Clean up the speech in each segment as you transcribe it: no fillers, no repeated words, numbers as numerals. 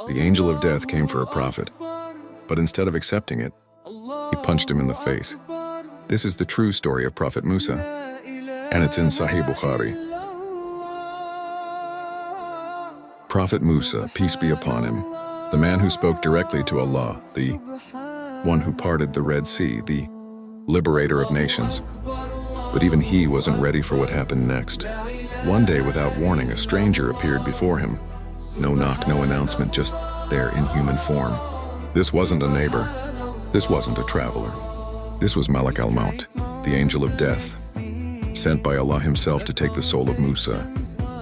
The angel of death came for a prophet, but instead of accepting it, he punched him in the face. This is the true story of Prophet Musa, and it's in Sahih Bukhari. Prophet Musa, peace be upon him, the man who spoke directly to Allah, the one who parted the Red Sea, the liberator of nations. But even he wasn't ready for what happened next. One day, without warning, a stranger appeared before him. No knock, no announcement, just there in human form. This wasn't a neighbor. This wasn't a traveler. This was Malak al-Mawt, the angel of death, sent by Allah himself to take the soul of Musa.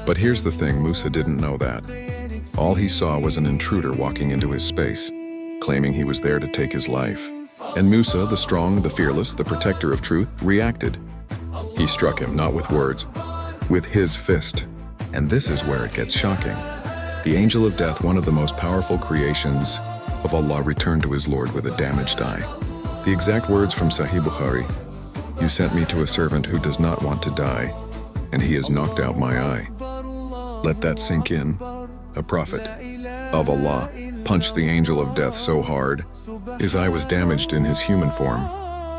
But here's the thing, Musa didn't know that. All he saw was an intruder walking into his space, claiming he was there to take his life. And Musa, the strong, the fearless, the protector of truth, reacted. He struck him, not with words, with his fist. And this is where it gets shocking. The angel of death, one of the most powerful creations of Allah, returned to his Lord with a damaged eye. The exact words from Sahih Bukhari, "You sent me to a servant who does not want to die, and he has knocked out my eye." Let that sink in. A prophet of Allah punched the angel of death so hard, his eye was damaged in his human form.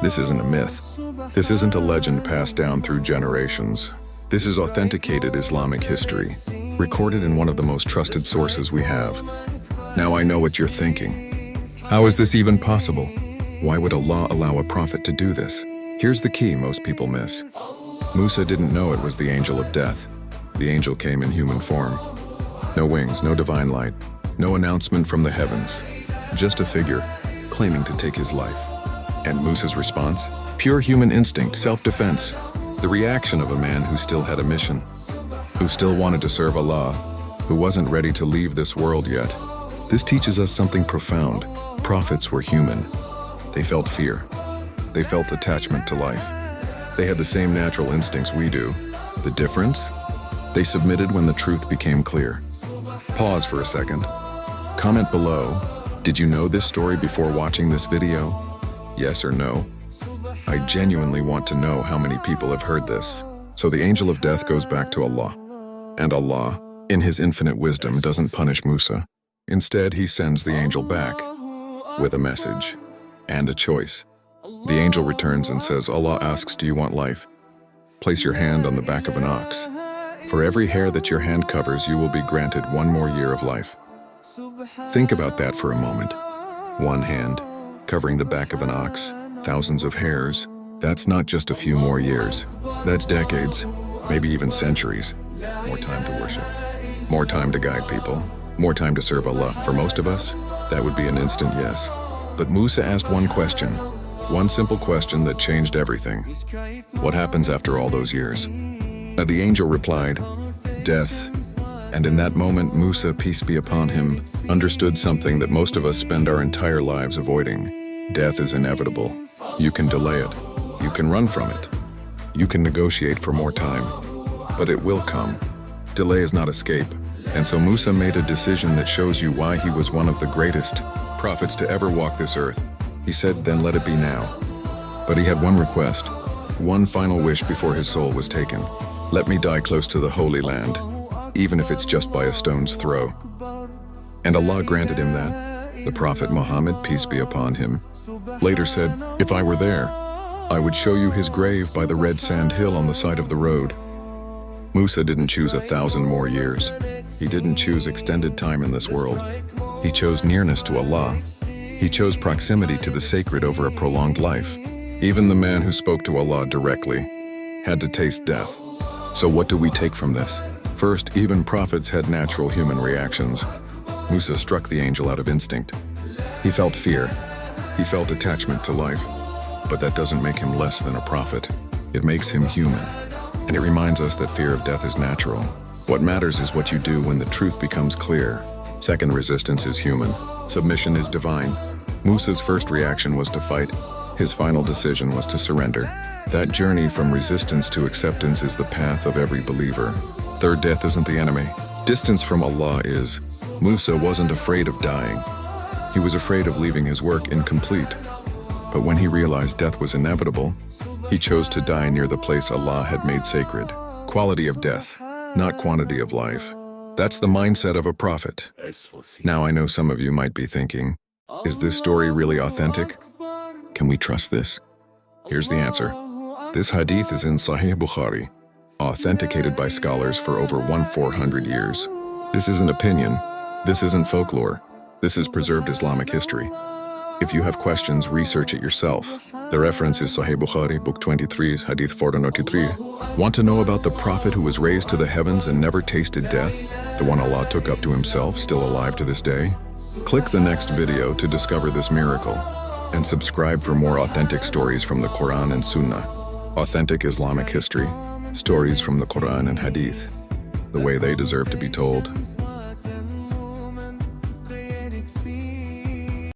This isn't a myth. This isn't a legend passed down through generations. This is authenticated Islamic history, recorded in one of the most trusted sources we have. Now I know what you're thinking. How is this even possible? Why would Allah allow a prophet to do this? Here's the key most people miss. Musa didn't know it was the angel of death. The angel came in human form. No wings, no divine light, no announcement from the heavens. Just a figure claiming to take his life. And Musa's response? Pure human instinct, self-defense. The reaction of a man who still had a mission, who still wanted to serve Allah, who wasn't ready to leave this world yet. This teaches us something profound. Prophets were human. They felt fear. They felt attachment to life. They had the same natural instincts we do. The difference? They submitted when the truth became clear. Pause for a second. Comment below, did you know this story before watching this video? Yes or no? I genuinely want to know how many people have heard this. So the angel of death goes back to Allah. And Allah, in his infinite wisdom, doesn't punish Musa. Instead, he sends the angel back with a message and a choice. The angel returns and says, Allah asks, do you want life? Place your hand on the back of an ox. For every hair that your hand covers, you will be granted 1 more year of life. Think about that for a moment. One hand covering the back of an ox, thousands of hairs. That's not just a few more years. That's decades, maybe even centuries. More time to worship, more time to guide people, more time to serve Allah. For most of us, that would be an instant yes. But Musa asked one question, one simple question that changed everything. What happens after all those years? The angel replied, death. And in that moment, Musa, peace be upon him, understood something that most of us spend our entire lives avoiding. Death is inevitable. You can delay it. You can run from it. You can negotiate for more time. But it will come. Delay is not escape. And so Musa made a decision that shows you why he was one of the greatest prophets to ever walk this earth. He said, then let it be now. But he had one request, one final wish before his soul was taken. Let me die close to the Holy Land, even if it's just by a stone's throw. And Allah granted him that. The Prophet Muhammad, peace be upon him, later said, if I were there, I would show you his grave by the red sand hill on the side of the road. Musa didn't choose 1,000 more years. He didn't choose extended time in this world. He chose nearness to Allah. He chose proximity to the sacred over a prolonged life. Even the man who spoke to Allah directly had to taste death. So what do we take from this? First, even prophets had natural human reactions. Musa struck the angel out of instinct. He felt fear. He felt attachment to life. But that doesn't make him less than a prophet. It makes him human. And it reminds us that fear of death is natural. What matters is what you do when the truth becomes clear. Second, resistance is human. Submission is divine. Musa's first reaction was to fight. His final decision was to surrender. That journey from resistance to acceptance is the path of every believer. Third, death isn't the enemy. Distance from Allah is. Musa wasn't afraid of dying. He was afraid of leaving his work incomplete. But when he realized death was inevitable, he chose to die near the place Allah had made sacred. Quality of death, not quantity of life. That's the mindset of a prophet. Now I know some of you might be thinking, is this story really authentic? Can we trust this? Here's the answer. This hadith is in Sahih Bukhari, authenticated by scholars for over 400 years. This isn't opinion. This isn't folklore. This is preserved Islamic history. If you have questions, research it yourself. The reference is Sahih Bukhari, Book 23, Hadith 493. Want to know about the Prophet who was raised to the heavens and never tasted death? The one Allah took up to himself, still alive to this day? Click the next video to discover this miracle, and subscribe for more authentic stories from the Quran and Sunnah. Authentic Islamic history, stories from the Quran and Hadith, the way they deserve to be told.